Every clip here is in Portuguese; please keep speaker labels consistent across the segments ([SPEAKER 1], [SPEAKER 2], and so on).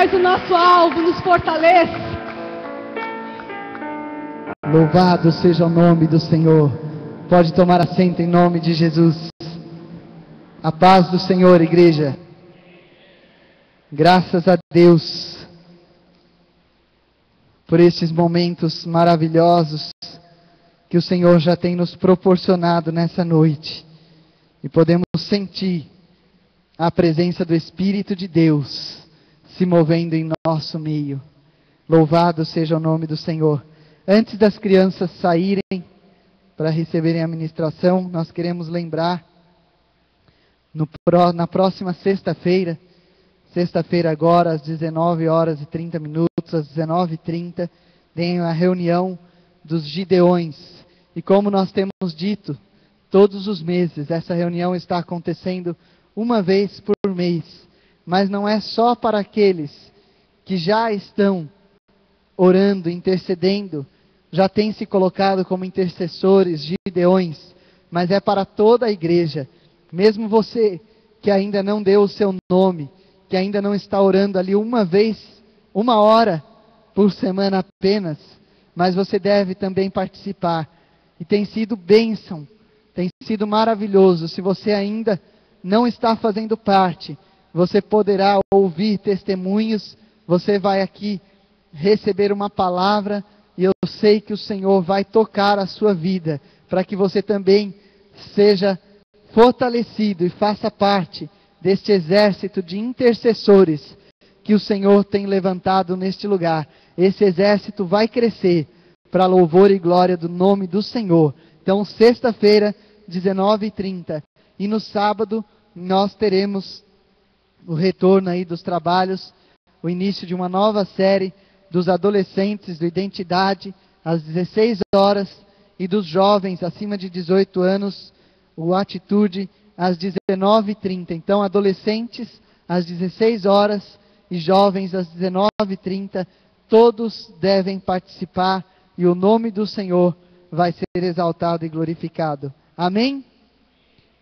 [SPEAKER 1] és o nosso alvo, nos fortalece.
[SPEAKER 2] Louvado seja o nome do Senhor. Pode tomar assento em nome de Jesus. A paz do Senhor, igreja. Graças a Deus por estes momentos maravilhosos que o Senhor já tem nos proporcionado nessa noite. E podemos sentir a presença do Espírito de Deus se movendo em nosso meio. Louvado seja o nome do Senhor. Antes das crianças saírem para receberem a ministração, nós queremos lembrar, na próxima sexta-feira agora, às 19h30, às 19h30, tem a reunião dos Gideões. E como nós temos dito, todos os meses, essa reunião está acontecendo uma vez por mês. Mas não é só para aqueles que já estão orando, intercedendo, já têm se colocado como intercessores, Gideões, mas é para toda a igreja. Mesmo você que ainda não deu o seu nome, que ainda não está orando ali uma vez, 1 hora por semana apenas, mas você deve também participar. E tem sido bênção, tem sido maravilhoso. Se você ainda não está fazendo parte, você poderá ouvir testemunhos, você vai aqui receber uma palavra, e eu sei que o Senhor vai tocar a sua vida, para que você também seja fortalecido e faça parte deste exército de intercessores que o Senhor tem levantado neste lugar. Esse exército vai crescer para louvor e glória do nome do Senhor. Então, sexta-feira, 19h30, e no sábado nós teremos o retorno aí dos trabalhos, o início de uma nova série dos adolescentes do Identidade, às 16 horas, e dos jovens acima de 18 anos, o Atitude, às 19h30. Então, adolescentes às 16 horas e jovens às 19h30, todos devem participar e o nome do Senhor vai ser exaltado e glorificado. Amém?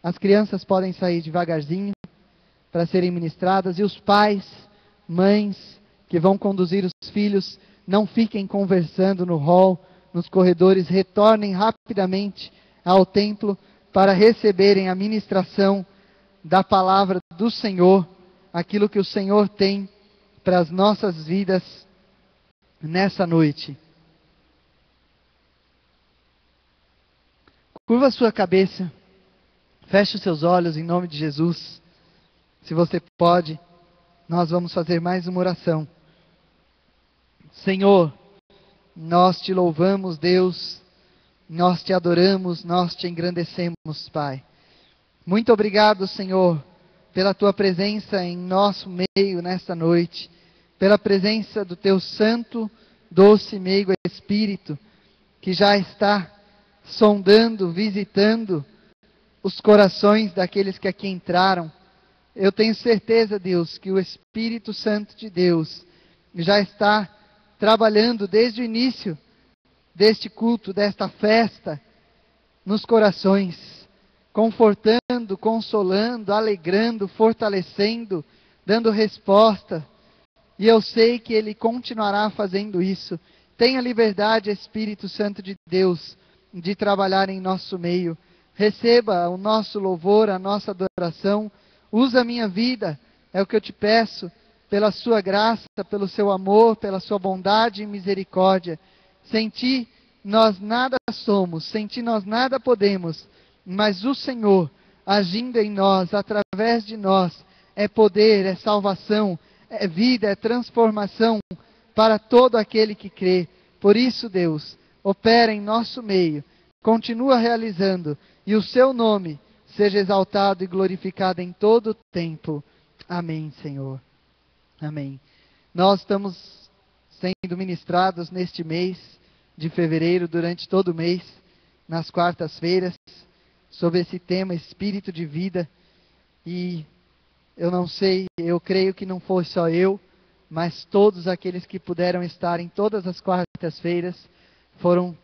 [SPEAKER 2] As crianças podem sair devagarzinho para serem ministradas, e os pais, mães que vão conduzir os filhos, não fiquem conversando no hall, nos corredores, retornem rapidamente ao templo para receberem a ministração da palavra do Senhor, aquilo que o Senhor tem para as nossas vidas nessa noite. Curva a sua cabeça, feche os seus olhos em nome de Jesus. Se você pode, nós vamos fazer mais uma oração. Senhor, nós te louvamos, Deus, nós te adoramos, nós te engrandecemos, Pai. Muito obrigado, Senhor, pela tua presença em nosso meio nesta noite, pela presença do teu santo, doce e meigo Espírito, que já está sondando, visitando os corações daqueles que aqui entraram. Eu tenho certeza, Deus, que o Espírito Santo de Deus já está trabalhando desde o início deste culto, desta festa, nos corações, confortando, consolando, alegrando, fortalecendo, dando resposta. E eu sei que Ele continuará fazendo isso. Tenha liberdade, Espírito Santo de Deus, de trabalhar em nosso meio. Receba o nosso louvor, a nossa adoração. Usa a minha vida, é o que eu te peço, pela sua graça, pelo seu amor, pela sua bondade e misericórdia. Sem ti nós nada somos, sem ti nós nada podemos, mas o Senhor agindo em nós, através de nós, é poder, é salvação, é vida, é transformação para todo aquele que crê. Por isso, Deus, opera em nosso meio, continua realizando, e o seu nome seja exaltado e glorificado em todo o tempo. Amém, Senhor. Amém. Nós estamos sendo ministrados neste mês de fevereiro, durante todo o mês, nas quartas-feiras, sobre esse tema Espírito de Vida. E eu não sei, eu creio que não foi só eu, mas todos aqueles que puderam estar em todas as quartas-feiras foram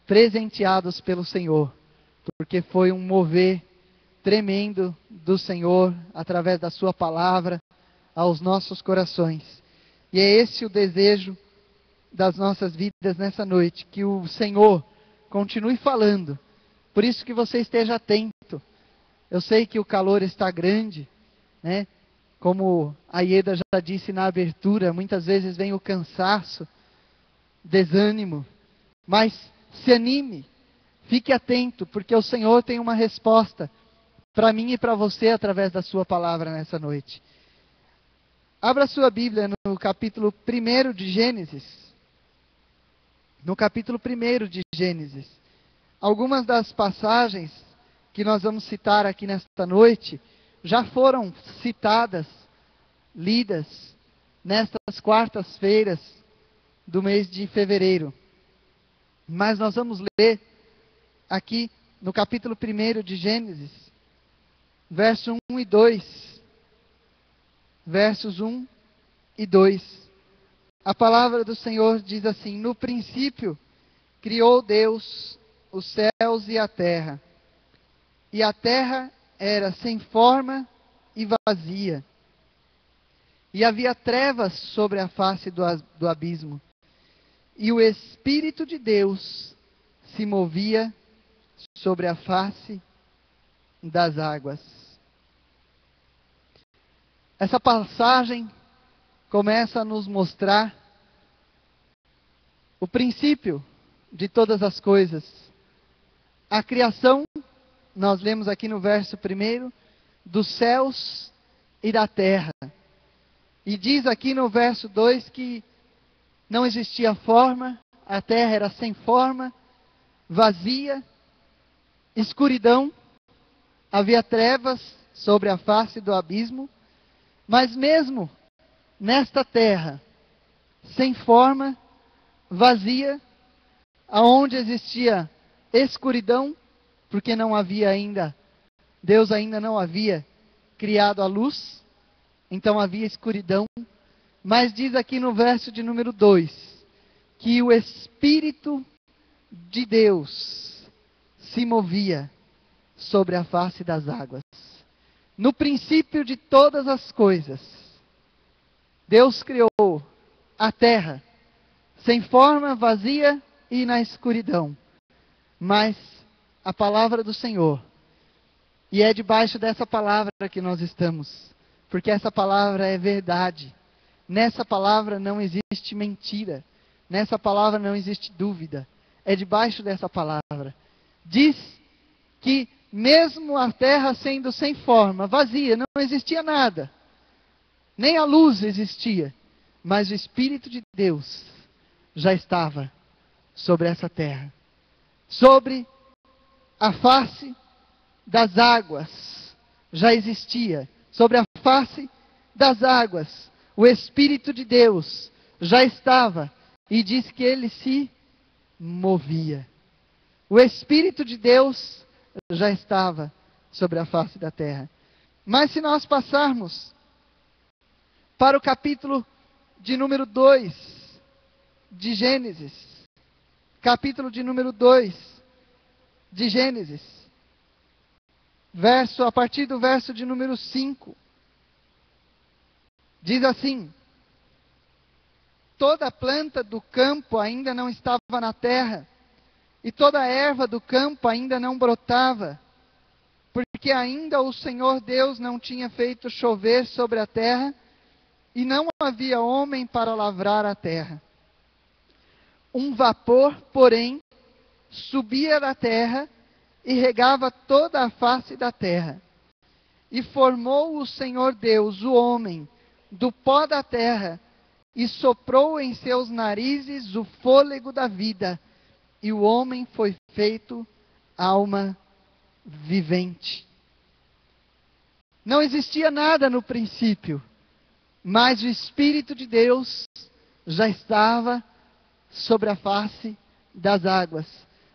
[SPEAKER 2] presenteados pelo Senhor, porque foi um mover tremendo do Senhor, através da sua palavra, aos nossos corações. E é esse o desejo das nossas vidas nessa noite, que o Senhor continue falando. Por isso que você esteja atento. Eu sei que o calor está grande, né? Como a Ieda já disse na abertura, muitas vezes vem o cansaço, desânimo, mas se anime, fique atento, porque o Senhor tem uma resposta para mim e para você através da sua palavra nessa noite. Abra sua Bíblia no capítulo 1 de Gênesis. No capítulo 1 de Gênesis. Algumas das passagens que nós vamos citar aqui nesta noite já foram citadas, lidas, nestas quartas-feiras do mês de fevereiro. Mas nós vamos ler aqui no capítulo 1 de Gênesis, verso 1 e 2. Versos 1 e 2. A palavra do Senhor diz assim: no princípio criou Deus os céus e a terra era sem forma e vazia, e havia trevas sobre a face do abismo, e o Espírito de Deus se movia sobre a face das águas. Essa passagem começa a nos mostrar o princípio de todas as coisas. A criação, nós lemos aqui no verso 1, dos céus e da terra. E diz aqui no verso 2 que não existia forma, a terra era sem forma, vazia, escuridão, havia trevas sobre a face do abismo. Mas mesmo nesta terra, sem forma, vazia, aonde existia escuridão, porque não havia ainda, Deus ainda não havia criado a luz, então havia escuridão. Mas diz aqui no verso de número 2, que o Espírito de Deus se movia sobre a face das águas. No princípio de todas as coisas, Deus criou a terra, sem forma, vazia e na escuridão. Mas a palavra do Senhor, e é debaixo dessa palavra que nós estamos, porque essa palavra é verdade. Nessa palavra não existe mentira, nessa palavra não existe dúvida, é debaixo dessa palavra. Diz que mesmo a terra sendo sem forma, vazia, não existia nada, nem a luz existia, mas o Espírito de Deus já estava sobre essa terra, sobre a face das águas, já existia, sobre a face das águas, o Espírito de Deus já estava, e diz que ele se movia. O Espírito de Deus já estava sobre a face da terra. Mas se nós passarmos para o capítulo de número 2 de Gênesis, capítulo de número 2 de Gênesis, a partir do verso de número 5, diz assim: toda planta do campo ainda não estava na terra, e toda a erva do campo ainda não brotava, porque ainda o Senhor Deus não tinha feito chover sobre a terra, e não havia homem para lavrar a terra. Um vapor, porém, subia da terra e regava toda a face da terra. E formou o Senhor Deus o homem do pó da terra, e soprou em seus narizes o fôlego da vida, e o homem foi feito alma vivente. Não existia nada no princípio, mas o Espírito de Deus já estava sobre a face das águas.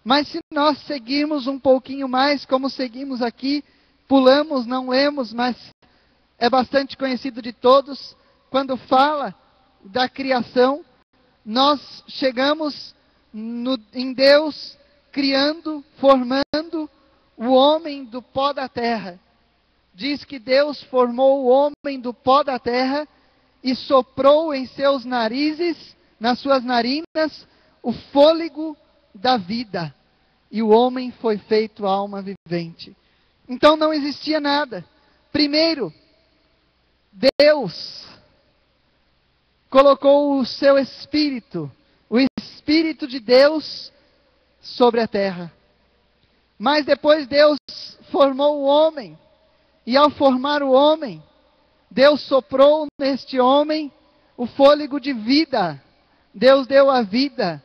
[SPEAKER 2] Mas se nós seguirmos um pouquinho mais, como seguimos aqui, pulamos, não lemos, mas é bastante conhecido de todos, quando fala da criação, nós chegamos em Deus criando, formando o homem do pó da terra. Diz que Deus formou o homem do pó da terra e soprou em seus narizes, nas suas narinas, o fôlego da vida. E o homem foi feito alma vivente. Então não existia nada. Primeiro, Deus colocou o seu Espírito, o Espírito de Deus sobre a terra. Mas depois Deus formou o homem. E ao formar o homem, Deus soprou neste homem o fôlego de vida. Deus deu a vida.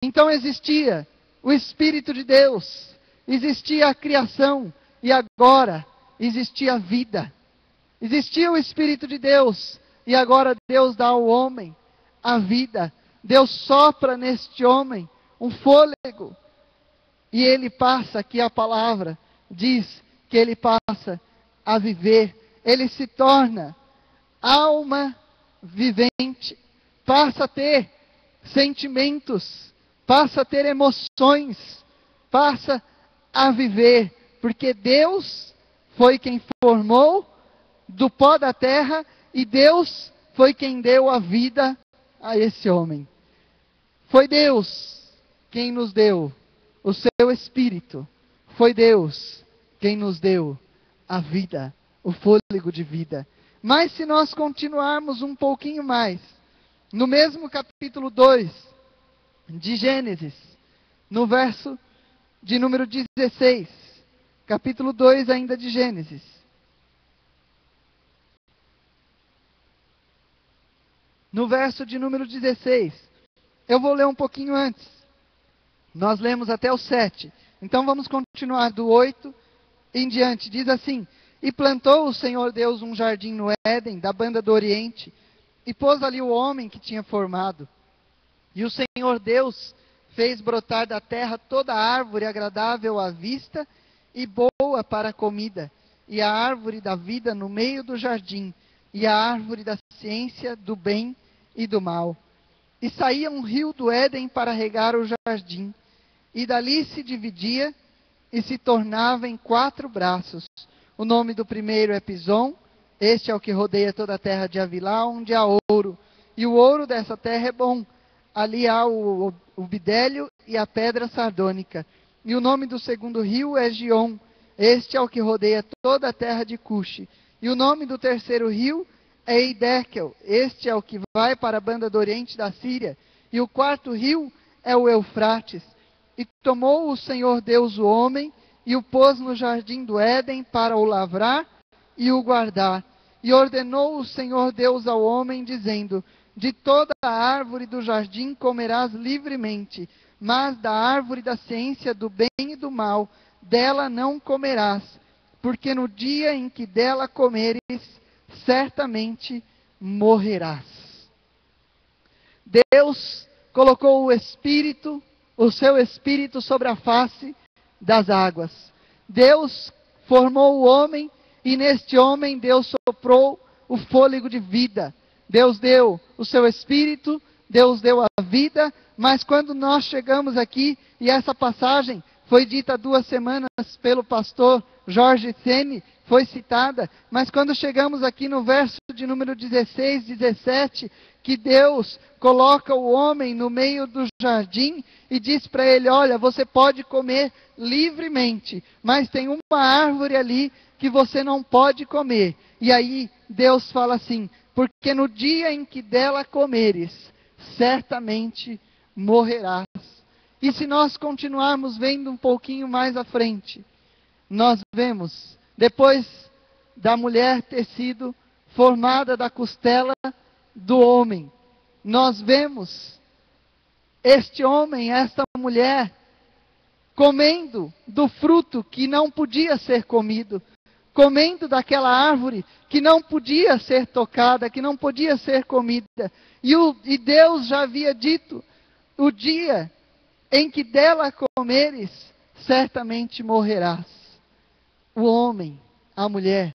[SPEAKER 2] Então existia o Espírito de Deus, existia a criação, e agora existia a vida. Existia o Espírito de Deus, e agora Deus dá ao homem a vida. Deus sopra neste homem um fôlego, e ele passa, aqui a palavra diz que ele passa a viver, ele se torna alma vivente, passa a ter sentimentos, passa a ter emoções, passa a viver, porque Deus foi quem formou do pó da terra, e Deus foi quem deu a vida a esse homem. Foi Deus quem nos deu o seu Espírito, foi Deus quem nos deu a vida, o fôlego de vida. Mas se nós continuarmos um pouquinho mais, no mesmo capítulo 2 de Gênesis, no verso de número 16, capítulo 2 ainda de Gênesis. No verso de número 16, eu vou ler um pouquinho antes. Nós lemos até o 7. Então vamos continuar do 8 em diante. Diz assim: E plantou o Senhor Deus um jardim no Éden, da banda do Oriente, e pôs ali o homem que tinha formado. E o Senhor Deus fez brotar da terra toda árvore agradável à vista e boa para a comida, e a árvore da vida no meio do jardim, e a árvore da ciência do bem e do mal. E saía um rio do Éden para regar o jardim, e dali se dividia e se tornava em 4 braços. O nome do primeiro é Pison, este é o que rodeia toda a terra de Havilá, onde há ouro. E o ouro dessa terra é bom. Ali há o bidélio e a pedra sardônica. E o nome do segundo rio é Gion, este é o que rodeia toda a terra de Cuxi. E o nome do terceiro rio é Eidekel, este é o que vai para a banda do oriente da Síria. E o quarto rio é o Eufrates. E tomou o Senhor Deus o homem, e o pôs no jardim do Éden para o lavrar e o guardar. E ordenou o Senhor Deus ao homem, dizendo: De toda a árvore do jardim comerás livremente, mas da árvore da ciência do bem e do mal, dela não comerás, porque no dia em que dela comeres, certamente morrerás. Deus colocou o Espírito, o seu Espírito sobre a face das águas. Deus formou o homem, e neste homem Deus soprou o fôlego de vida. Deus deu o seu Espírito, Deus deu a vida, mas quando nós chegamos aqui, e essa passagem foi dita há 2 semanas pelo pastor Jorge Sene, foi citada, mas quando chegamos aqui no verso de número 16, 17, que Deus coloca o homem no meio do jardim e diz para ele: olha, você pode comer livremente, mas tem uma árvore ali que você não pode comer. E aí Deus fala assim: porque no dia em que dela comeres, certamente morrerás. E se nós continuarmos vendo um pouquinho mais à frente, nós vemos, depois da mulher ter sido formada da costela do homem, nós vemos este homem, esta mulher, comendo do fruto que não podia ser comido, comendo daquela árvore que não podia ser tocada, que não podia ser comida. E Deus já havia dito: o dia em que dela comeres, certamente morrerás. O homem, a mulher,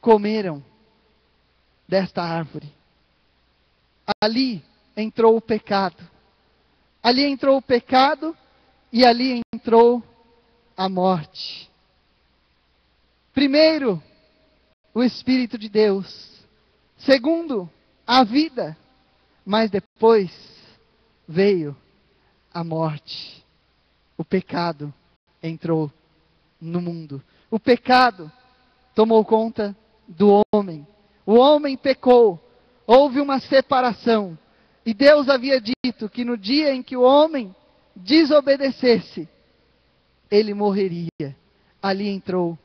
[SPEAKER 2] comeram desta árvore. Ali entrou o pecado. Ali entrou o pecado e ali entrou a morte. Primeiro, o Espírito de Deus. Segundo, a vida, mas depois veio a morte. O pecado entrou no mundo. O pecado tomou conta do homem. O homem pecou. Houve uma separação. E Deus havia dito que no dia em que o homem desobedecesse, ele morreria. Ali entrou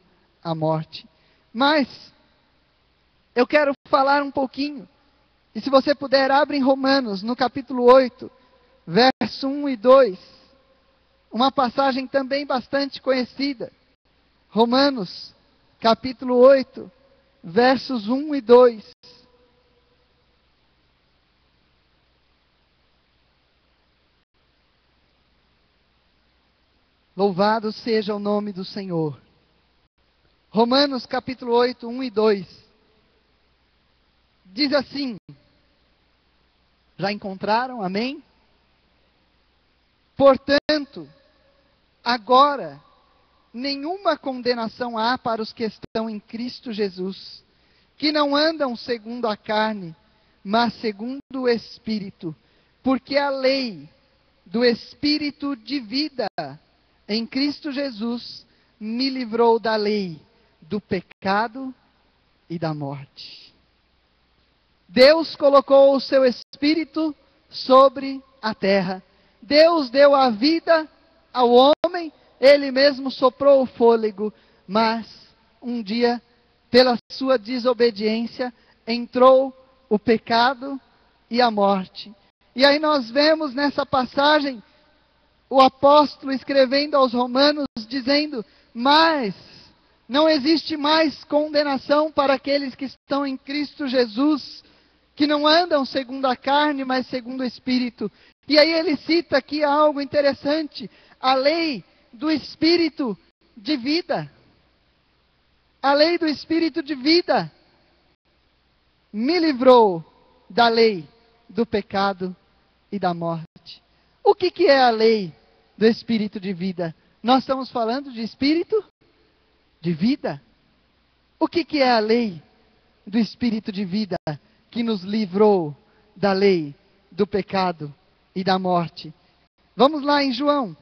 [SPEAKER 2] a morte. Mas eu quero falar um pouquinho. E se você puder, abre em Romanos, no capítulo 8, verso 1 e 2. Uma passagem também bastante conhecida. Romanos, capítulo 8, versos 1 e 2. Louvado seja o nome do Senhor. Romanos, capítulo 8, 1 e 2. Diz assim. Já encontraram? Amém? Portanto, agora, nenhuma condenação há para os que estão em Cristo Jesus, que não andam segundo a carne, mas segundo o Espírito. Porque a lei do Espírito de vida em Cristo Jesus me livrou da lei, do pecado e da morte. Deus colocou o seu Espírito sobre a terra. Deus deu a vida ao homem, Ele mesmo soprou o fôlego, mas um dia, pela sua desobediência, entrou o pecado e a morte. E aí nós vemos nessa passagem, o apóstolo escrevendo aos Romanos, dizendo, mas não existe mais condenação para aqueles que estão em Cristo Jesus, que não andam segundo a carne, mas segundo o Espírito. E aí ele cita aqui algo interessante, a lei do Espírito de vida. A lei do Espírito de vida me livrou da lei do pecado e da morte. O que é a lei do Espírito de vida? Nós estamos falando de Espírito de vida. O que é a lei do Espírito de vida que nos livrou da lei do pecado e da morte? Vamos lá em João,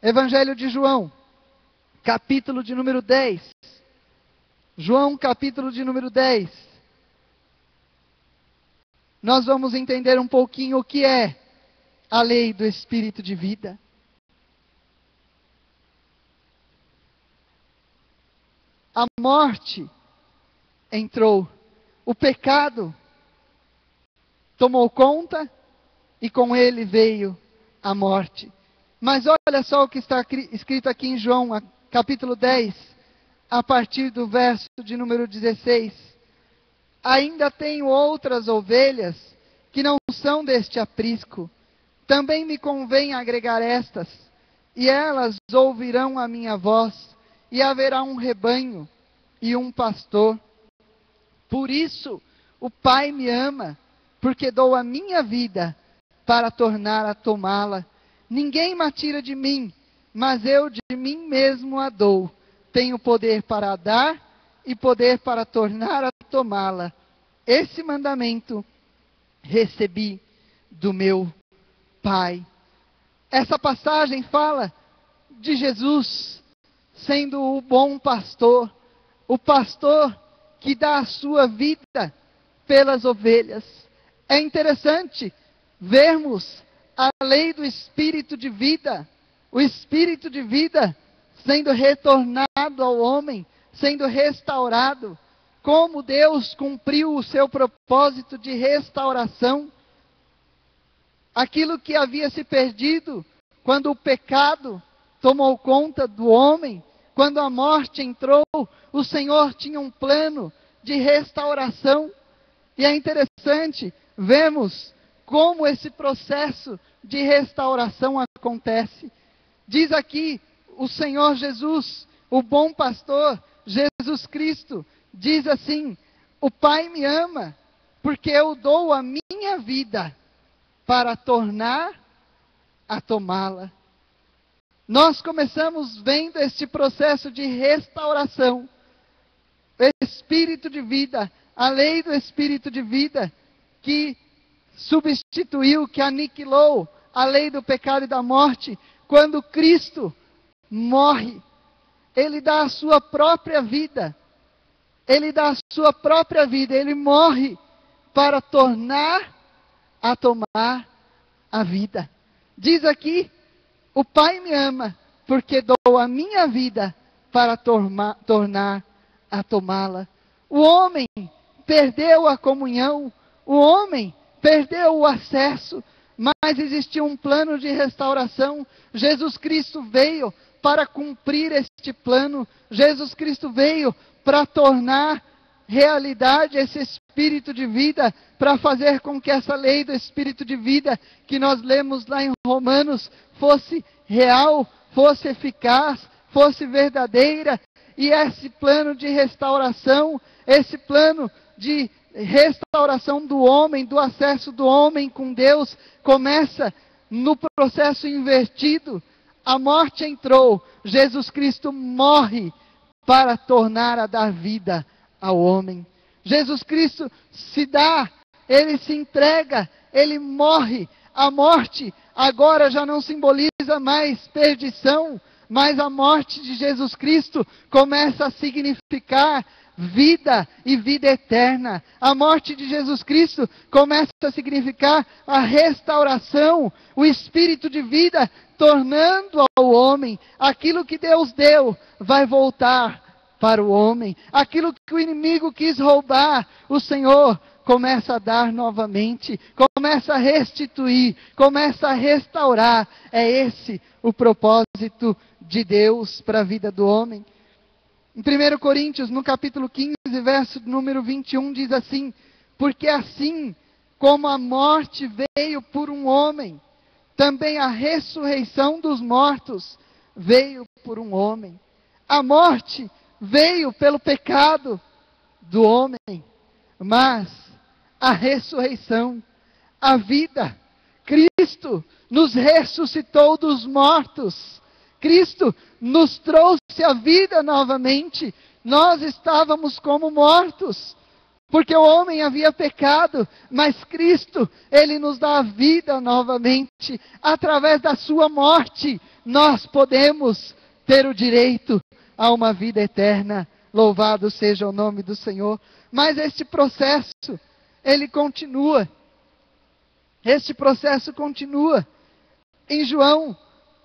[SPEAKER 2] Evangelho de João, capítulo de número 10. João, capítulo de número 10. Nós vamos entender um pouquinho o que é a lei do Espírito de vida. A morte entrou, o pecado tomou conta e com ele veio a morte. Mas olha só o que está escrito aqui em João, capítulo 10, a partir do verso de número 16. Ainda tenho outras ovelhas que não são deste aprisco. Também me convém agregar estas, e elas ouvirão a minha voz, e haverá um rebanho e um pastor. Por isso o Pai me ama, porque dou a minha vida para tornar a tomá-la. Ninguém me tira de mim, mas eu de mim mesmo a dou. Tenho poder para dar e poder para tornar a tomá-la. Esse mandamento recebi do meu Pai. Essa passagem fala de Jesus sendo o bom pastor, o pastor que dá a sua vida pelas ovelhas. É interessante vermos a lei do Espírito de vida, o Espírito de vida sendo retornado ao homem, sendo restaurado, como Deus cumpriu o seu propósito de restauração. Aquilo que havia se perdido quando o pecado tomou conta do homem, quando a morte entrou, o Senhor tinha um plano de restauração. E é interessante, vemos como esse processo de restauração acontece. Diz aqui o Senhor Jesus, o bom pastor, Jesus Cristo, diz assim: o Pai me ama, porque eu dou a minha vida para tornar a tomá-la. Nós começamos vendo este processo de restauração. O Espírito de vida, a lei do Espírito de vida, que substituiu, que aniquilou a lei do pecado e da morte. Quando Cristo morre, Ele dá a sua própria vida. Ele dá a sua própria vida. Ele morre para tornar a tomar a vida. Diz aqui, o Pai me ama, porque dou a minha vida para tornar a tomá-la. O homem perdeu a comunhão, o homem perdeu o acesso, mas existia um plano de restauração. Jesus Cristo veio para cumprir este plano. Jesus Cristo veio para tornar realidade esse Espírito de vida, para fazer com que essa lei do Espírito de vida, que nós lemos lá em Romanos, fosse real, fosse eficaz, fosse verdadeira. E esse plano de restauração, esse plano de restauração do homem, do acesso do homem com Deus, começa no processo invertido. A morte entrou, Jesus Cristo morre para tornar a dar vida ao homem. Jesus Cristo se dá, Ele se entrega, Ele morre. A morte agora já não simboliza mais perdição, mas a morte de Jesus Cristo começa a significar vida e vida eterna. A morte de Jesus Cristo começa a significar a restauração, o Espírito de vida tornando ao homem aquilo que Deus deu, vai voltar para o homem. Aquilo que o inimigo quis roubar, o Senhor começa a dar novamente, começa a restituir, começa a restaurar. É esse o propósito de Deus para a vida do homem. Em 1 Coríntios, no capítulo 15, verso número 21, diz assim: porque assim como a morte veio por um homem, também a ressurreição dos mortos veio por um homem. A morte veio pelo pecado do homem, mas a ressurreição, a vida, Cristo nos ressuscitou dos mortos. Cristo nos trouxe a vida novamente. Nós estávamos como mortos, porque o homem havia pecado, mas Cristo, Ele nos dá a vida novamente. Através da sua morte, nós podemos ter o direito a uma vida eterna. Louvado seja o nome do Senhor. Mas este processo, ele continua. Este processo continua. Em João,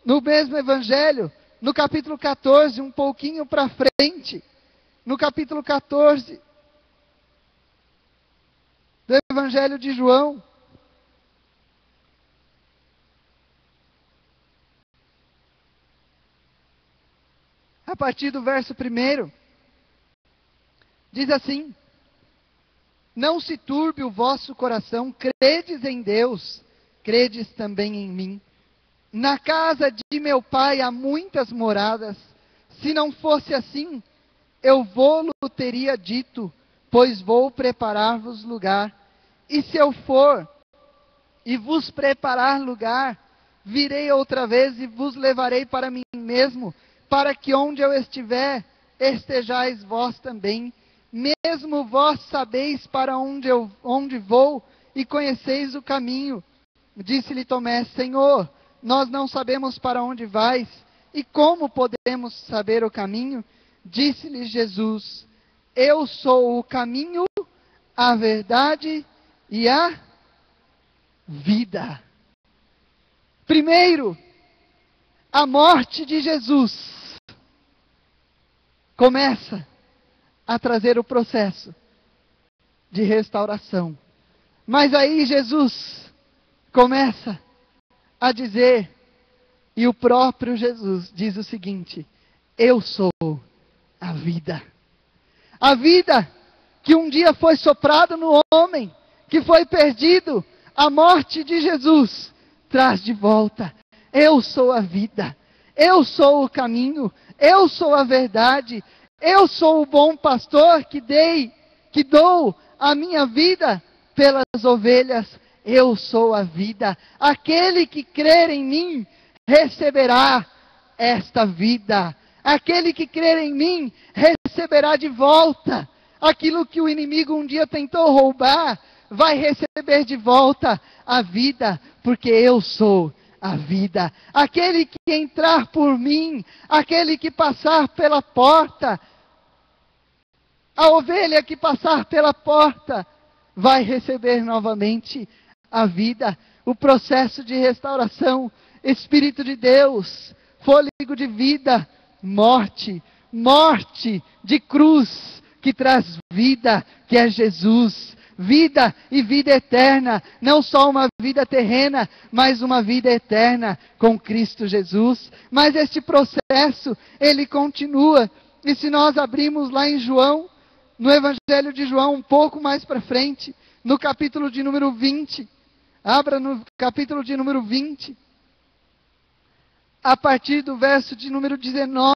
[SPEAKER 2] no mesmo Evangelho, no capítulo 14, um pouquinho para frente, no capítulo 14 do Evangelho de João, a partir do verso 1, diz assim: não se turbe o vosso coração, credes em Deus, credes também em mim. Na casa de meu pai há muitas moradas. Se não fosse assim, eu vou-lo teria dito, pois vou preparar-vos lugar. E se eu for e vos preparar lugar, virei outra vez e vos levarei para mim mesmo, para que onde eu estiver, estejais vós também. Mesmo vós sabeis para onde vou e conheceis o caminho. Disse-lhe Tomé: Senhor, nós não sabemos para onde vais, e como podemos saber o caminho? Disse-lhe Jesus: eu sou o caminho, a verdade e a vida. Primeiro, a morte de Jesus começa a trazer o processo de restauração. Mas aí Jesus começa a dizer, e o próprio Jesus diz o seguinte: eu sou a vida. A vida que um dia foi soprado no homem, que foi perdido, a morte de Jesus traz de volta. Eu sou a vida, eu sou o caminho, eu sou a verdade, eu sou o bom pastor que dou a minha vida pelas ovelhas. Eu sou a vida. Aquele que crer em mim receberá esta vida. Aquele que crer em mim receberá de volta aquilo que o inimigo um dia tentou roubar. vai receber de volta a vida, porque eu sou a vida. Aquele que entrar por mim, aquele que passar pela porta, a ovelha que passar pela porta, vai receber novamente a vida. O processo de restauração, Espírito de Deus, fôlego de vida, morte de cruz, que traz vida, que é Jesus. Vida e vida eterna, não só uma vida terrena, mas uma vida eterna com Cristo Jesus. Mas este processo, ele continua. E se nós abrimos lá em João, no Evangelho de João, um pouco mais para frente, no capítulo de número 20, abra no capítulo de número 20, a partir do verso de número 19,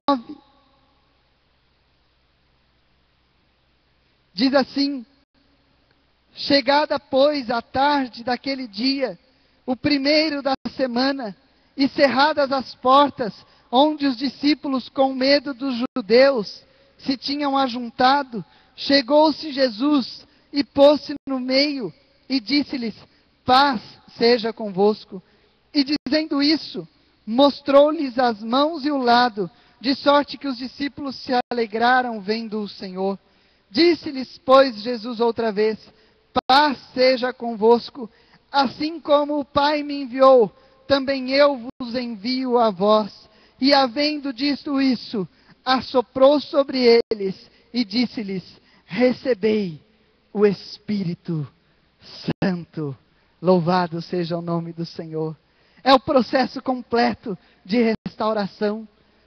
[SPEAKER 2] diz assim: chegada, pois, a tarde daquele dia, o primeiro da semana, e cerradas as portas, onde os discípulos, com medo dos judeus, se tinham ajuntado, chegou-se Jesus e pôs-se no meio e disse-lhes: paz seja convosco. E dizendo isso, mostrou-lhes as mãos e o lado, de sorte que os discípulos se alegraram vendo o Senhor. Disse-lhes, pois, Jesus outra vez: paz seja convosco. Assim como o Pai me enviou, também eu vos envio a vós. E havendo dito isso, assoprou sobre eles e disse-lhes: recebei o Espírito Santo. Louvado seja o nome do Senhor. É o processo completo de restauração.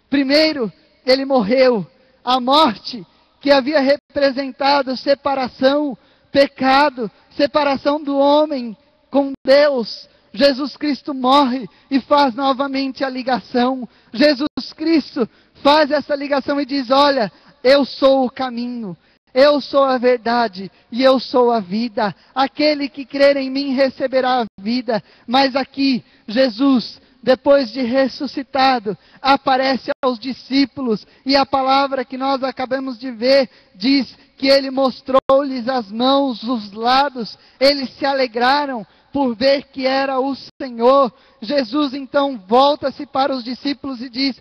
[SPEAKER 2] Primeiro, ele morreu. A morte que havia representado separação, pecado, separação do homem com Deus. Jesus Cristo morre e faz novamente a ligação. Jesus Cristo faz essa ligação e diz: olha, eu sou o caminho, eu sou a verdade e eu sou a vida. Aquele que crer em mim receberá a vida. Mas aqui, Jesus, depois de ressuscitado, aparece aos discípulos, e a palavra que nós acabamos de ver diz que ele mostrou-lhes as mãos, os lados. Eles se alegraram por ver que era o Senhor. Jesus então volta-se para os discípulos e diz: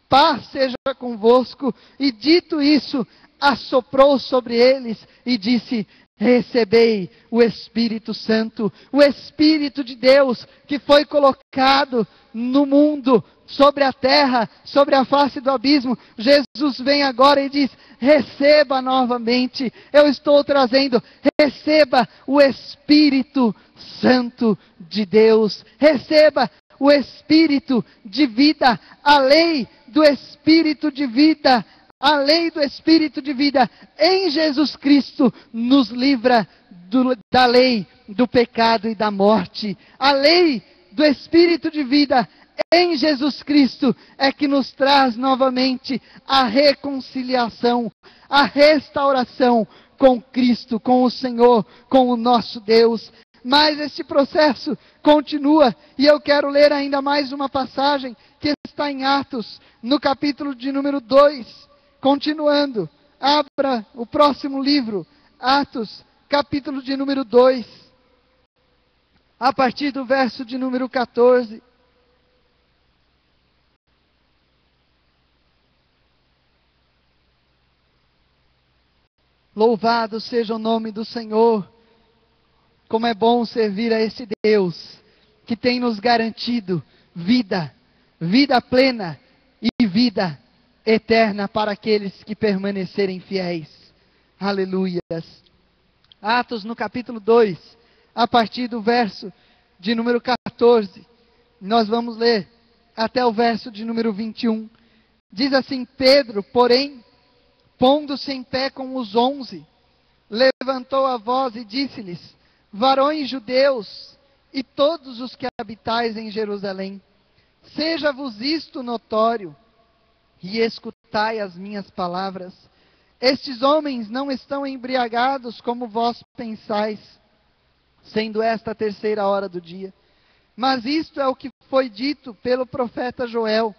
[SPEAKER 2] paz seja convosco. E dito isso, assoprou sobre eles e disse: recebei o Espírito Santo. O Espírito de Deus que foi colocado no mundo, sobre a terra, sobre a face do abismo. Jesus vem agora e diz: receba novamente. Eu estou trazendo, receba o Espírito Santo de Deus. Receba o Espírito de vida. A lei do Espírito de vida, a lei do Espírito de vida em Jesus Cristo nos livra da lei do pecado e da morte. A lei do Espírito de vida em Jesus Cristo é que nos traz novamente a reconciliação, a restauração com Cristo, com o Senhor, com o nosso Deus. Mas este processo continua, e eu quero ler ainda mais uma passagem que está em Atos, no capítulo de número 2, continuando. Abra o próximo livro, Atos, capítulo de número 2, a partir do verso de número 14. Louvado seja o nome do Senhor. Como é bom servir a esse Deus que tem nos garantido vida, vida plena e vida eterna para aqueles que permanecerem fiéis. Aleluias. Atos no capítulo 2, a partir do verso de número 14, nós vamos ler até o verso de número 21. Diz assim: Pedro, porém, pondo-se em pé com os 11, levantou a voz e disse-lhes: varões judeus e todos os que habitais em Jerusalém, seja-vos isto notório, e escutai as minhas palavras. Estes homens não estão embriagados como vós pensais, sendo esta a terceira hora do dia. Mas isto é o que foi dito pelo profeta Joel.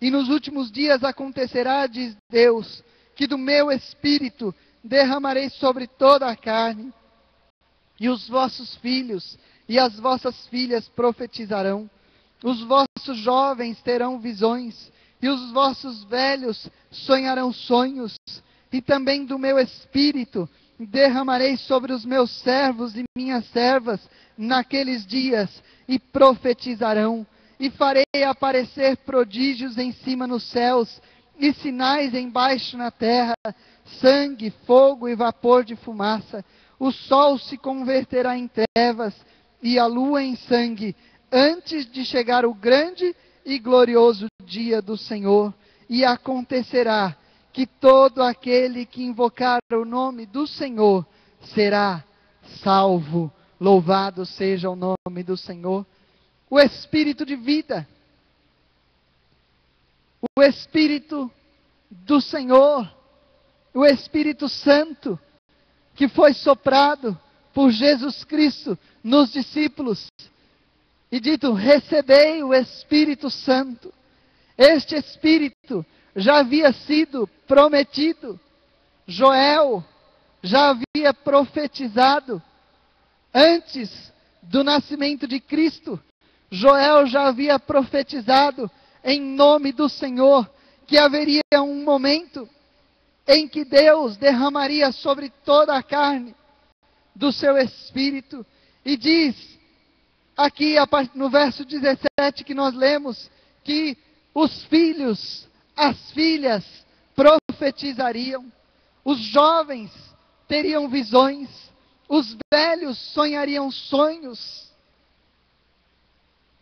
[SPEAKER 2] E nos últimos dias acontecerá, diz Deus, que do meu espírito derramarei sobre toda a carne. E os vossos filhos e as vossas filhas profetizarão. Os vossos jovens terão visões, e os vossos velhos sonharão sonhos. E também do meu espírito derramarei sobre os meus servos e minhas servas naqueles dias, e profetizarão. E farei aparecer prodígios em cima nos céus, e sinais embaixo na terra, sangue, fogo e vapor de fumaça. O sol se converterá em trevas, e a lua em sangue, antes de chegar o grande e glorioso dia do Senhor. E acontecerá que todo aquele que invocar o nome do Senhor será salvo. Louvado seja o nome do Senhor. O Espírito de vida, o Espírito do Senhor, o Espírito Santo, que foi soprado por Jesus Cristo nos discípulos, e dito: recebei o Espírito Santo. Este Espírito já havia sido prometido. Joel já havia profetizado antes do nascimento de Cristo. Joel já havia profetizado em nome do Senhor que haveria um momento em que Deus derramaria sobre toda a carne do seu Espírito. E diz aqui no verso 17 que nós lemos, que os filhos, as filhas profetizariam, os jovens teriam visões, os velhos sonhariam sonhos.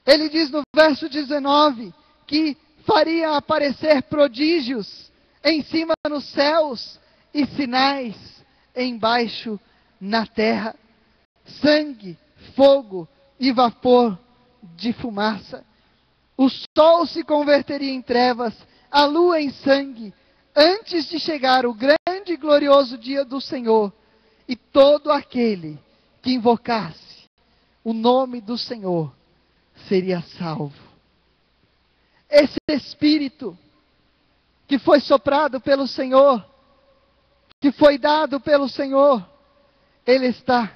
[SPEAKER 2] Ele diz no verso 19 que faria aparecer prodígios em cima nos céus e sinais embaixo na terra, sangue, fogo e vapor de fumaça. O sol se converteria em trevas, a lua em sangue, antes de chegar o grande e glorioso dia do Senhor. E todo aquele que invocasse o nome do Senhor seria salvo. Esse Espírito que foi soprado pelo Senhor, que foi dado pelo Senhor, Ele está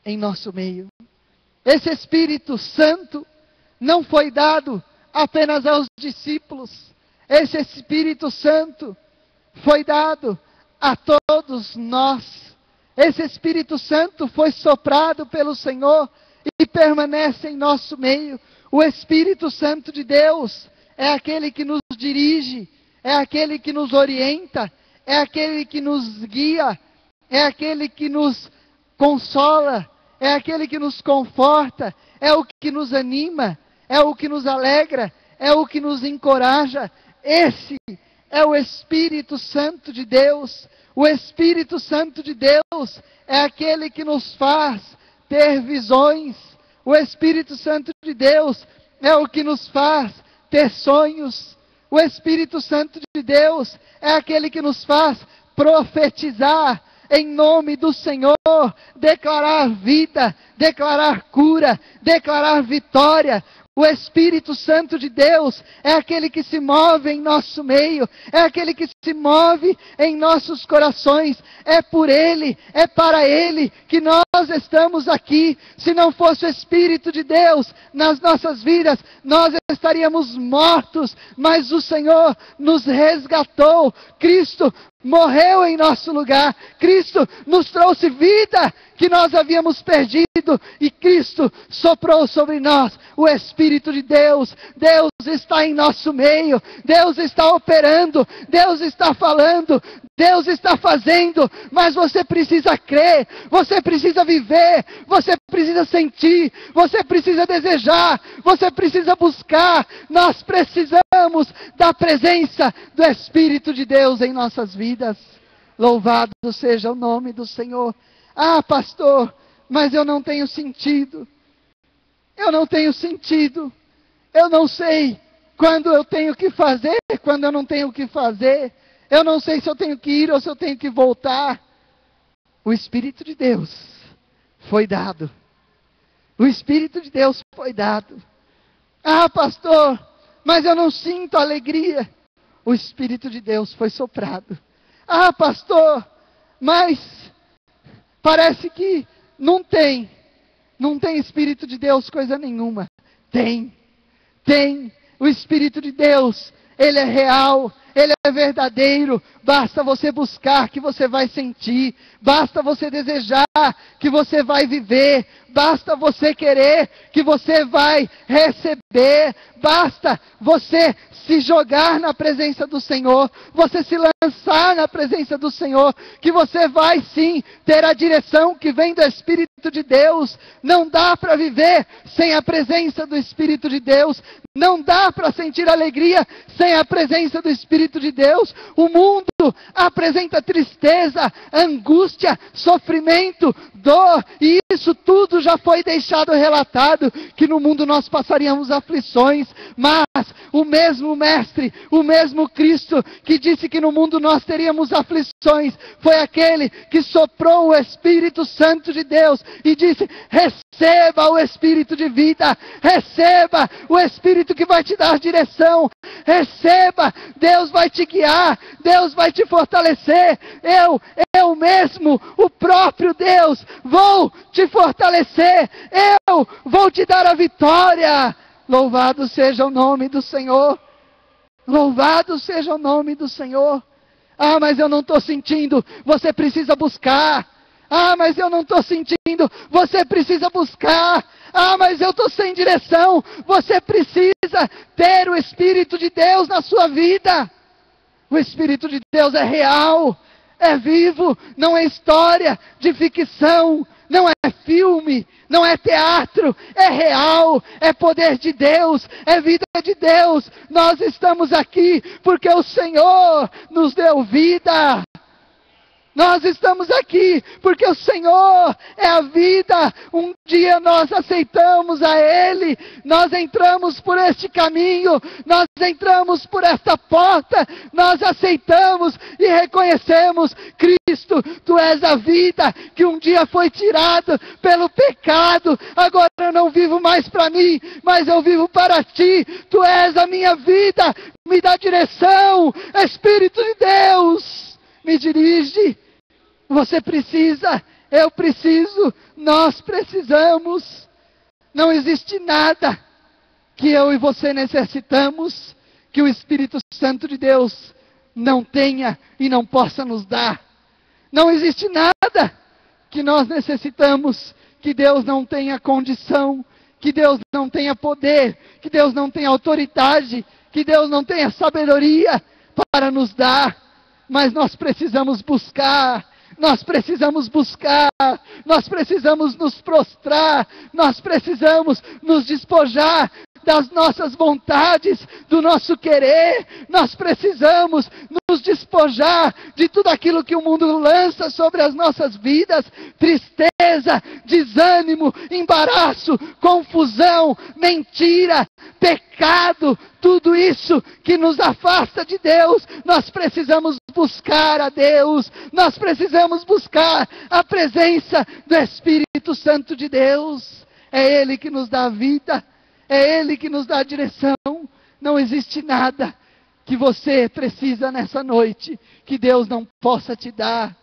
[SPEAKER 2] em nosso meio. Esse Espírito Santo não foi dado apenas aos discípulos. Esse Espírito Santo foi dado a todos nós. Esse Espírito Santo foi soprado pelo Senhor e permanece em nosso meio. O Espírito Santo de Deus é aquele que nos dirige, é aquele que nos orienta, é aquele que nos guia, é aquele que nos consola, é aquele que nos conforta, é o que nos anima, é o que nos alegra, é o que nos encoraja. Esse é o Espírito Santo de Deus. O Espírito Santo de Deus é aquele que nos faz ter visões. O Espírito Santo de Deus é o que nos faz ter sonhos. O Espírito Santo de Deus é aquele que nos faz profetizar em nome do Senhor, declarar vida, declarar cura, declarar vitória. O Espírito Santo de Deus é aquele que se move em nosso meio, é aquele que se move em nossos corações. É por Ele, é para Ele que nós estamos aqui. Se não fosse o Espírito de Deus nas nossas vidas, nós estaríamos mortos, mas o Senhor nos resgatou. Cristo morreu em nosso lugar. Cristo nos trouxe vida que nós havíamos perdido, e Cristo soprou sobre nós o Espírito de Deus. Deus está em nosso meio, Deus está operando, Deus está falando, Deus está fazendo, mas você precisa crer, você precisa viver, você precisa sentir, você precisa desejar, você precisa buscar. Nós precisamos da presença do Espírito de Deus em nossas vidas. Louvado seja o nome do Senhor. Ah, pastor, mas eu não tenho sentido. Eu não tenho sentido. Eu não sei quando eu tenho que fazer, quando eu não tenho o que fazer. Eu não sei se eu tenho que ir ou se eu tenho que voltar. O Espírito de Deus foi dado. O Espírito de Deus foi dado. Ah, pastor, mas eu não sinto alegria. O Espírito de Deus foi soprado. Ah, pastor, mas parece que Não tem Espírito de Deus coisa nenhuma. Tem. O Espírito de Deus, Ele é real, Ele é verdadeiro. Basta você buscar que você vai sentir. Basta você desejar que você vai viver. Basta você querer que você vai receber. Basta você se jogar na presença do Senhor, você se lançar na presença do Senhor, que você vai sim ter a direção que vem do Espírito de Deus. Não dá para viver sem a presença do Espírito de Deus. Não dá para sentir alegria sem a presença do Espírito de Deus. O mundo apresenta tristeza, angústia, sofrimento, dor, e isso tudo já foi deixado relatado, que no mundo nós passaríamos aflições, mas o mesmo Mestre, o mesmo Cristo, que disse que no mundo nós teríamos aflições, foi aquele que soprou o Espírito Santo de Deus e disse: receba o Espírito de vida, receba o Espírito que vai te dar direção, receba, Deus vai te guiar, Deus vai te fortalecer. Eu mesmo, o próprio Deus, vou te fortalecer, eu vou te dar a vitória. Louvado seja o nome do Senhor. Louvado seja o nome do Senhor. Ah, mas eu não estou sentindo. Você precisa buscar. Ah, mas eu não estou sentindo. Você precisa buscar. Ah, mas eu estou sem direção. Você precisa ter o Espírito de Deus na sua vida. O Espírito de Deus é real, é vivo, não é história de ficção, não é filme, não é teatro, é real, é poder de Deus, é vida de Deus. Nós estamos aqui porque o Senhor nos deu vida. Nós estamos aqui porque o Senhor é a vida. Um dia nós aceitamos a Ele, nós entramos por este caminho, nós entramos por esta porta, nós aceitamos e reconhecemos: Cristo, Tu és a vida que um dia foi tirado pelo pecado. Agora eu não vivo mais para mim, mas eu vivo para Ti. Tu és a minha vida, me dá direção. Espírito de Deus, me dirige. Você precisa, eu preciso, nós precisamos. Não existe nada que eu e você necessitamos que o Espírito Santo de Deus não tenha e não possa nos dar. Não existe nada que nós necessitamos que Deus não tenha condição, que Deus não tenha poder, que Deus não tenha autoridade, que Deus não tenha sabedoria para nos dar. Mas nós precisamos buscar. Nós precisamos buscar, nós precisamos nos prostrar, nós precisamos nos despojar das nossas vontades, do nosso querer. Nós precisamos nos despojar de tudo aquilo que o mundo lança sobre as nossas vidas: tristeza, desânimo, embaraço, confusão, mentira, pecado, tudo isso que nos afasta de Deus. Nós precisamos buscar a Deus, nós precisamos buscar a presença do Espírito Santo de Deus. É Ele que nos dá a vida, é Ele que nos dá a direção. Não existe nada que você precisa nessa noite que Deus não possa te dar.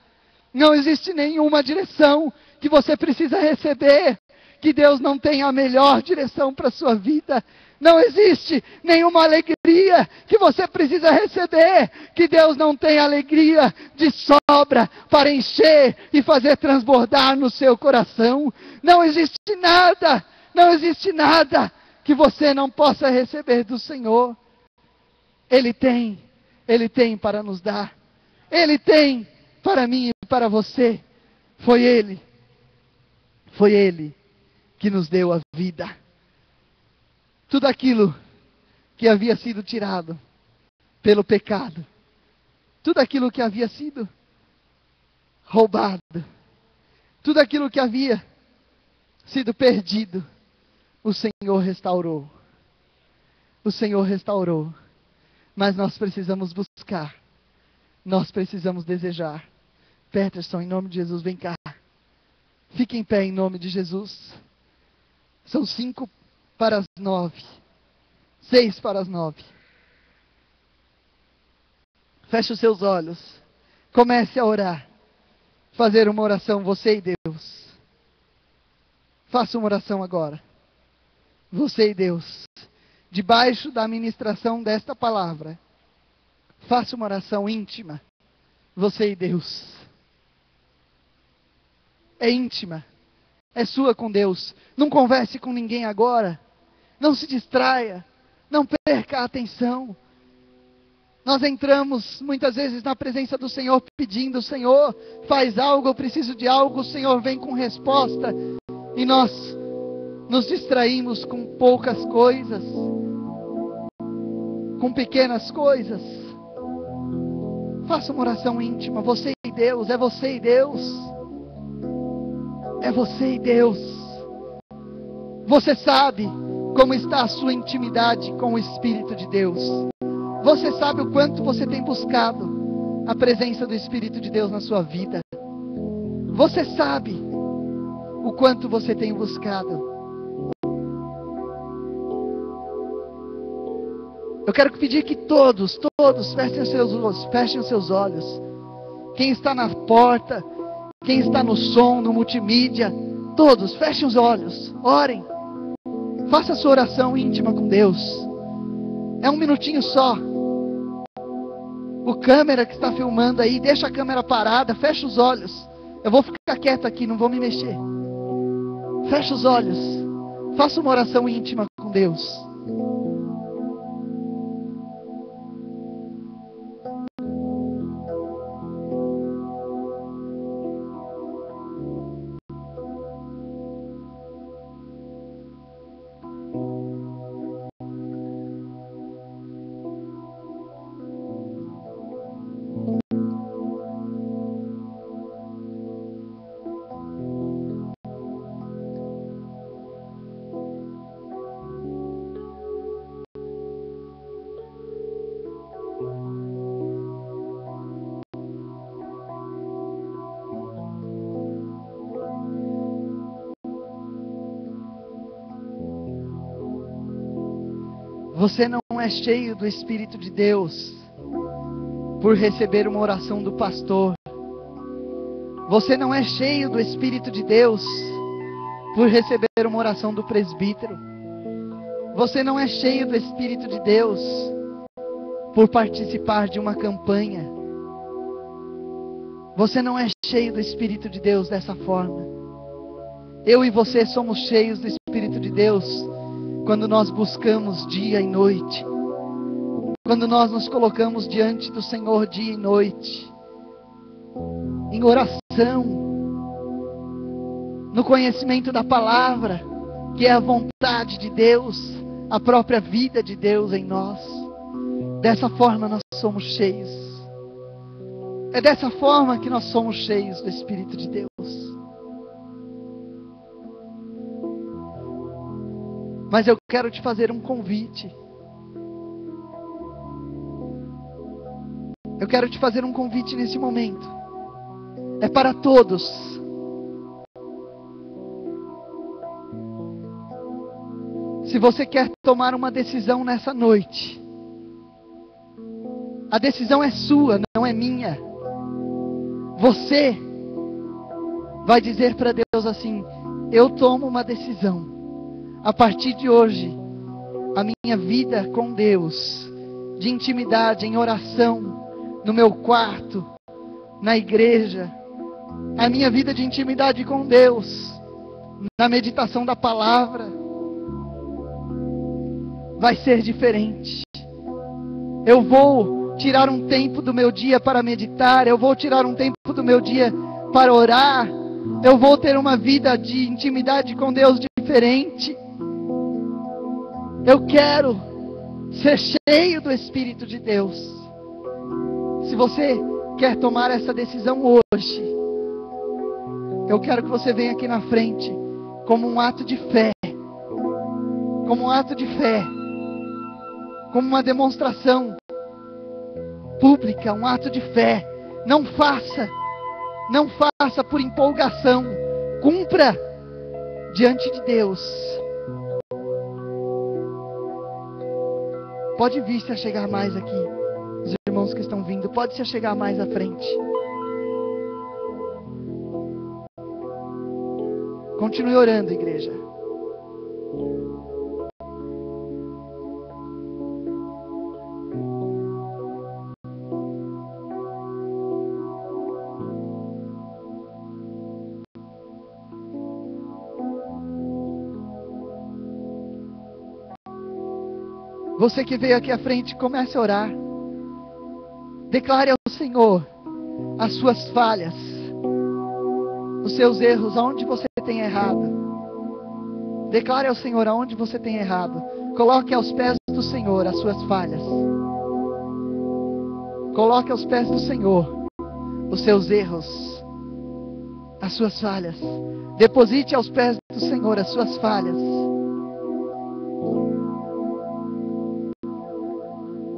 [SPEAKER 2] Não existe nenhuma direção que você precisa receber que Deus não tenha a melhor direção para a sua vida. Não existe nenhuma alegria que você precisa receber que Deus não tenha alegria de sobra para encher e fazer transbordar no seu coração. Não existe nada que você não possa receber do Senhor. Ele tem para nos dar. Ele tem para mim e para você. Foi Ele que nos deu a vida. Tudo aquilo que havia sido tirado pelo pecado, tudo aquilo que havia sido roubado, tudo aquilo que havia sido perdido, o Senhor restaurou. O Senhor restaurou. Mas nós precisamos buscar. Nós precisamos desejar. Peterson, em nome de Jesus, vem cá. Fique em pé em nome de Jesus. São 5 para as 9. 6 para as 9. Feche os seus olhos. Comece a orar. Fazer uma oração, você e Deus. Faça uma oração agora. Você e Deus. Debaixo da ministração desta palavra. Faça uma oração íntima. Você e Deus. É íntima. É sua com Deus. Não converse com ninguém agora. Não se distraia. Não perca a atenção. Nós entramos muitas vezes na presença do Senhor pedindo: Senhor, faz algo, eu preciso de algo. O Senhor vem com resposta. E nós nos distraímos com poucas coisas. Com pequenas coisas. Faça uma oração íntima. Você e Deus. É você e Deus. É você e Deus. Você sabe como está a sua intimidade com o Espírito de Deus. Você sabe o quanto você tem buscado a presença do Espírito de Deus na sua vida. Você sabe o quanto você tem buscado. Eu quero pedir que todos fechem os seus olhos. Quem está na porta, quem está no som, no multimídia, todos fechem os olhos, orem. Faça a sua oração íntima com Deus. É um minutinho só. O câmera que está filmando aí, deixa a câmera parada, fecha os olhos. Eu vou ficar quieto aqui, não vou me mexer. Fecha os olhos. Faça uma oração íntima com Deus. Você não é cheio do Espírito de Deus por receber uma oração do pastor. Você não é cheio do Espírito de Deus por receber uma oração do presbítero. Você não é cheio do Espírito de Deus por participar de uma campanha. Você não é cheio do Espírito de Deus dessa forma. Eu e você somos cheios do Espírito de Deus quando nós buscamos dia e noite. Quando nós nos colocamos diante do Senhor dia e noite. Em oração. No conhecimento da palavra, que é a vontade de Deus, a própria vida de Deus em nós. Dessa forma nós somos cheios. É dessa forma que nós somos cheios do Espírito de Deus. Mas eu quero te fazer um convite. Eu quero te fazer um convite nesse momento. É para todos. Se você quer tomar uma decisão nessa noite, a decisão é sua, não é minha. Você vai dizer para Deus assim: eu tomo uma decisão. A partir de hoje, a minha vida com Deus, de intimidade, em oração, no meu quarto, na igreja, a minha vida de intimidade com Deus, na meditação da palavra, vai ser diferente. Eu vou tirar um tempo do meu dia para meditar, eu vou tirar um tempo do meu dia para orar, eu vou ter uma vida de intimidade com Deus diferente. Eu quero ser cheio do Espírito de Deus. Se você quer tomar essa decisão hoje, eu quero que você venha aqui na frente como um ato de fé. Como um ato de fé. Como uma demonstração pública, um ato de fé. Não faça por empolgação. Cumpra diante de Deus. Pode vir se achegar mais aqui. Os irmãos que estão vindo, pode se achegar mais à frente. Continue orando, igreja. Você que veio aqui à frente, comece a orar. Declare ao Senhor as suas falhas, os seus erros, aonde você tem errado. Declare ao Senhor aonde você tem errado. Coloque aos pés do Senhor as suas falhas. Coloque aos pés do Senhor os seus erros, as suas falhas. Deposite aos pés do Senhor as suas falhas.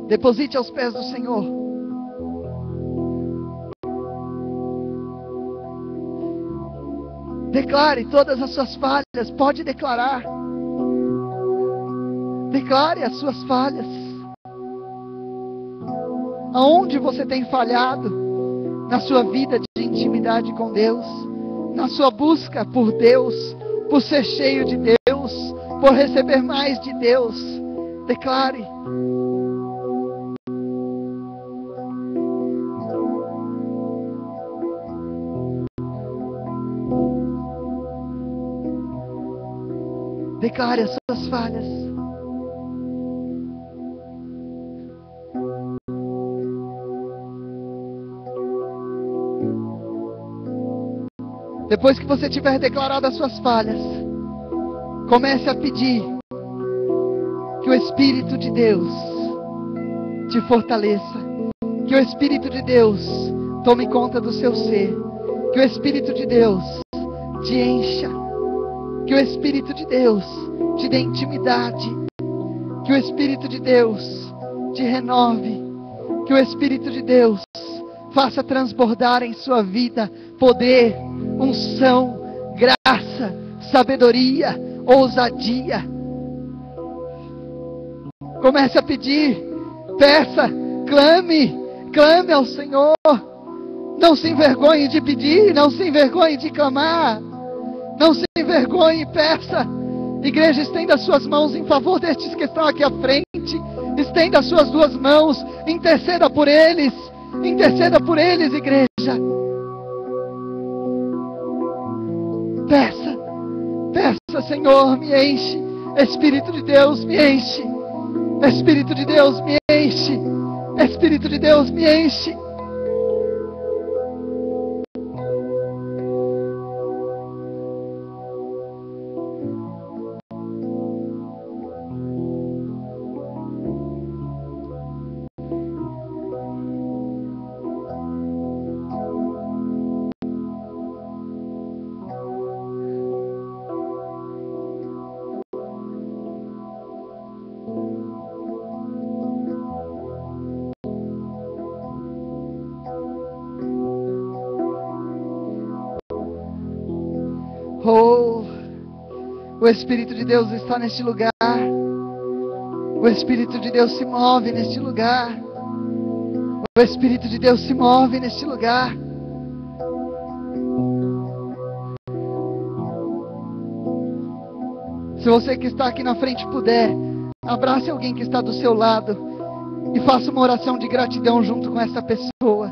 [SPEAKER 2] Deposite aos pés do Senhor. Declare todas as suas falhas. Pode declarar. Declare as suas falhas. Aonde você tem falhado na sua vida de intimidade com Deus, na sua busca por Deus, por ser cheio de Deus, por receber mais de Deus. Declare. Declare as suas falhas. Depois que você tiver declarado as suas falhas, comece a pedir que o Espírito de Deus te fortaleça, que o Espírito de Deus tome conta do seu ser, que o Espírito de Deus te encha, que o Espírito de Deus te dê intimidade, que o Espírito de Deus te renove, que o Espírito de Deus faça transbordar em sua vida poder, unção, graça, sabedoria, ousadia. Comece a pedir, peça, clame ao Senhor. Não se envergonhe de pedir, não se envergonhe de clamar. Não se envergonhe, peça. Igreja, estenda as suas mãos em favor destes que estão aqui à frente. Estenda as suas duas mãos, interceda por eles. Interceda por eles, igreja. Peça, Senhor, me enche. Espírito de Deus, me enche. Espírito de Deus, me enche. Espírito de Deus, me enche. Oh, o Espírito de Deus está neste lugar. O Espírito de Deus se move neste lugar. O Espírito de Deus se move neste lugar. Se você que está aqui na frente puder, abrace alguém que está do seu lado e faça uma oração de gratidão junto com essa pessoa.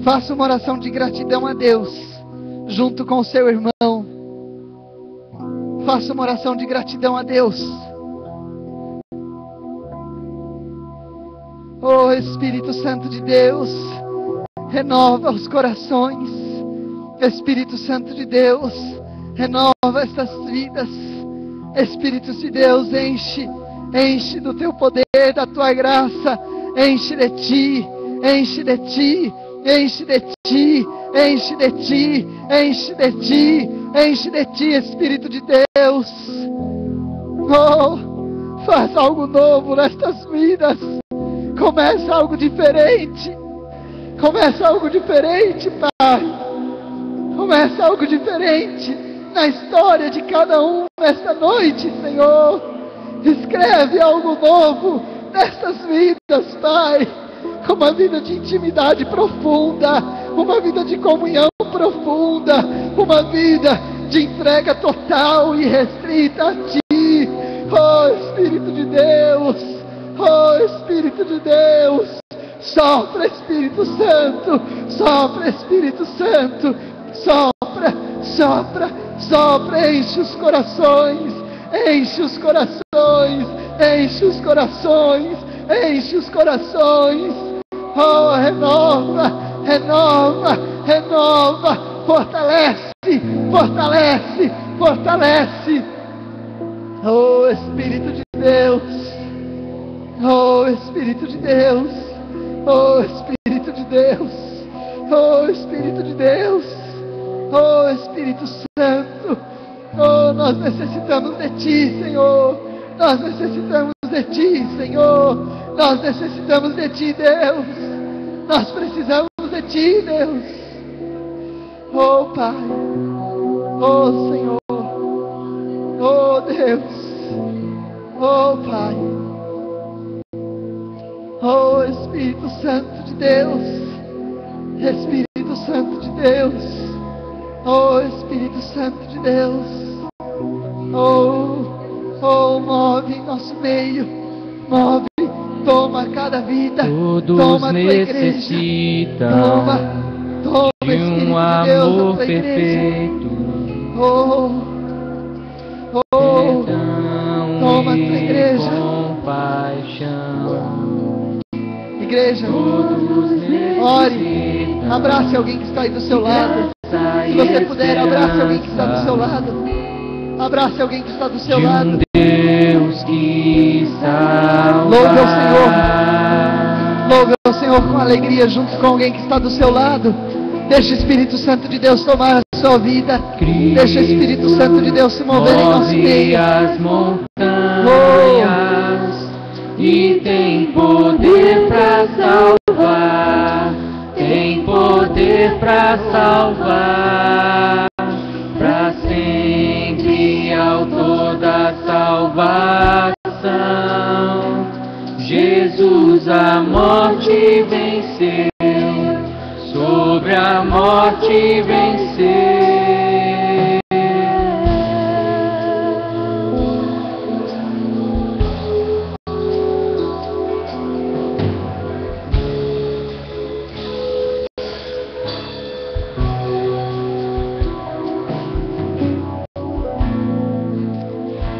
[SPEAKER 2] Faça uma oração de gratidão a Deus junto com o seu irmão. Faça uma oração de gratidão a Deus. Oh, Espírito Santo de Deus, renova os corações. Espírito Santo de Deus, renova estas vidas. Espírito de Deus, enche do teu poder, da tua graça. Enche de ti, enche de ti, enche de ti, enche de ti, enche de ti, enche de ti, Espírito de Deus. Oh, faz algo novo nestas vidas. Começa algo diferente. Começa algo diferente, Pai. Começa algo diferente na história de cada um nesta noite, Senhor. Escreve algo novo nestas vidas, Pai. Uma vida de intimidade profunda, uma vida de comunhão profunda, uma vida de entrega total e restrita a Ti. Oh Espírito de Deus, oh Espírito de Deus, sopra Espírito Santo, sopra Espírito Santo, sopra, sopra, sopra, enche os corações, enche os corações, enche os corações, enche os corações. Oh, renova, renova, renova, fortalece, fortalece, fortalece. Oh Espírito de Deus, oh Espírito de Deus, oh Espírito de Deus, oh Espírito de Deus, oh Espírito Santo. Oh, nós necessitamos de Ti, Senhor. Nós necessitamos de Ti, Senhor. Nós necessitamos de Ti, Deus. Nós precisamos de Ti, Deus. Oh Pai, oh Senhor, oh Deus, oh Pai, oh Espírito Santo de Deus, Espírito Santo de Deus, oh Espírito Santo de Deus, oh, move em nosso meio, move, toma cada vida,
[SPEAKER 3] todos
[SPEAKER 2] toma a tua
[SPEAKER 3] necessitam
[SPEAKER 2] igreja, toma
[SPEAKER 3] de um amor perfeito,
[SPEAKER 2] toma a tua igreja,
[SPEAKER 3] compaixão.
[SPEAKER 2] Igreja, ore, abrace alguém que está aí do seu lado. Se você puder, abrace alguém que está do seu lado. Abrace alguém que está do seu lado.
[SPEAKER 3] Deus que salva.
[SPEAKER 2] Louve ao Senhor. Louve ao Senhor com alegria junto com alguém que está do seu lado. Deixa o Espírito Santo de Deus tomar a sua vida. Deixa o Espírito Santo de Deus se mover em nosso meio.
[SPEAKER 3] As montanhas e tem poder para salvar. Tem poder para salvar. Para sempre, autor da salvação. Jesus a morte venceu. Sobre a morte vencer.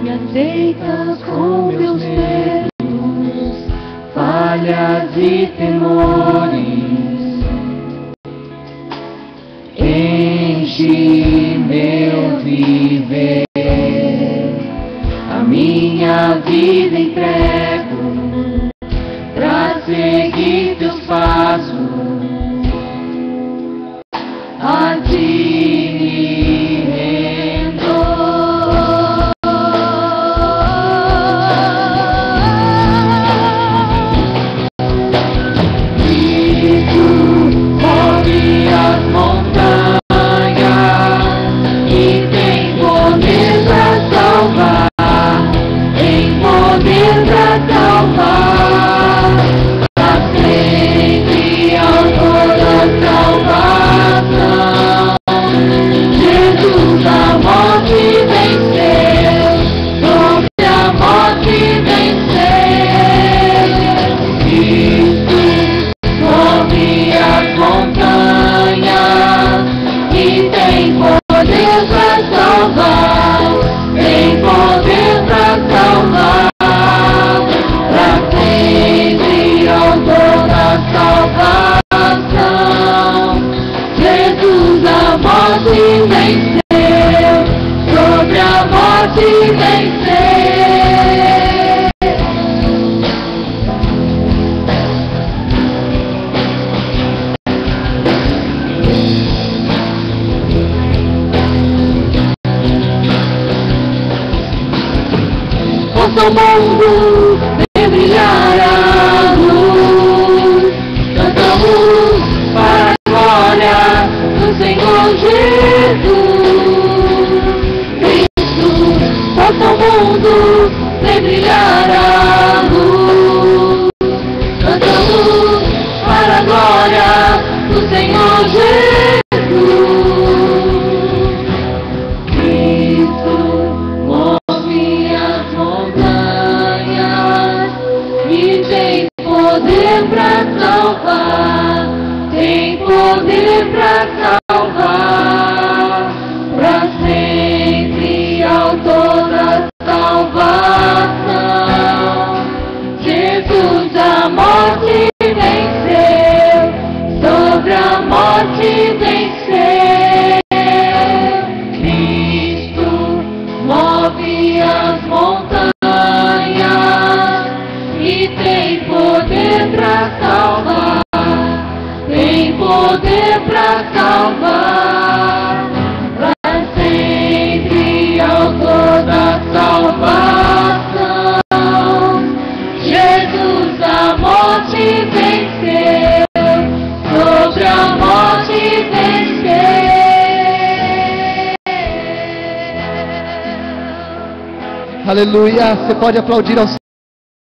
[SPEAKER 4] Me aceitas com teus medos, falhas e temores. Enche meu viver, a minha vida entrego pra seguir teus passos. A ti me rendo. Cristo move as montanhas. O mundo vem brilhar a luz, cantamos para a glória do Senhor Jesus. Cristo, possa o mundo vem brilhar a luz, cantamos para a glória do Senhor Jesus. montanhas e tem poder para salvar, tem poder para salvar, para sempre autor da salvação. Jesus a morte venceu, sobre a morte venceu.
[SPEAKER 2] Aleluia. Você pode aplaudir ao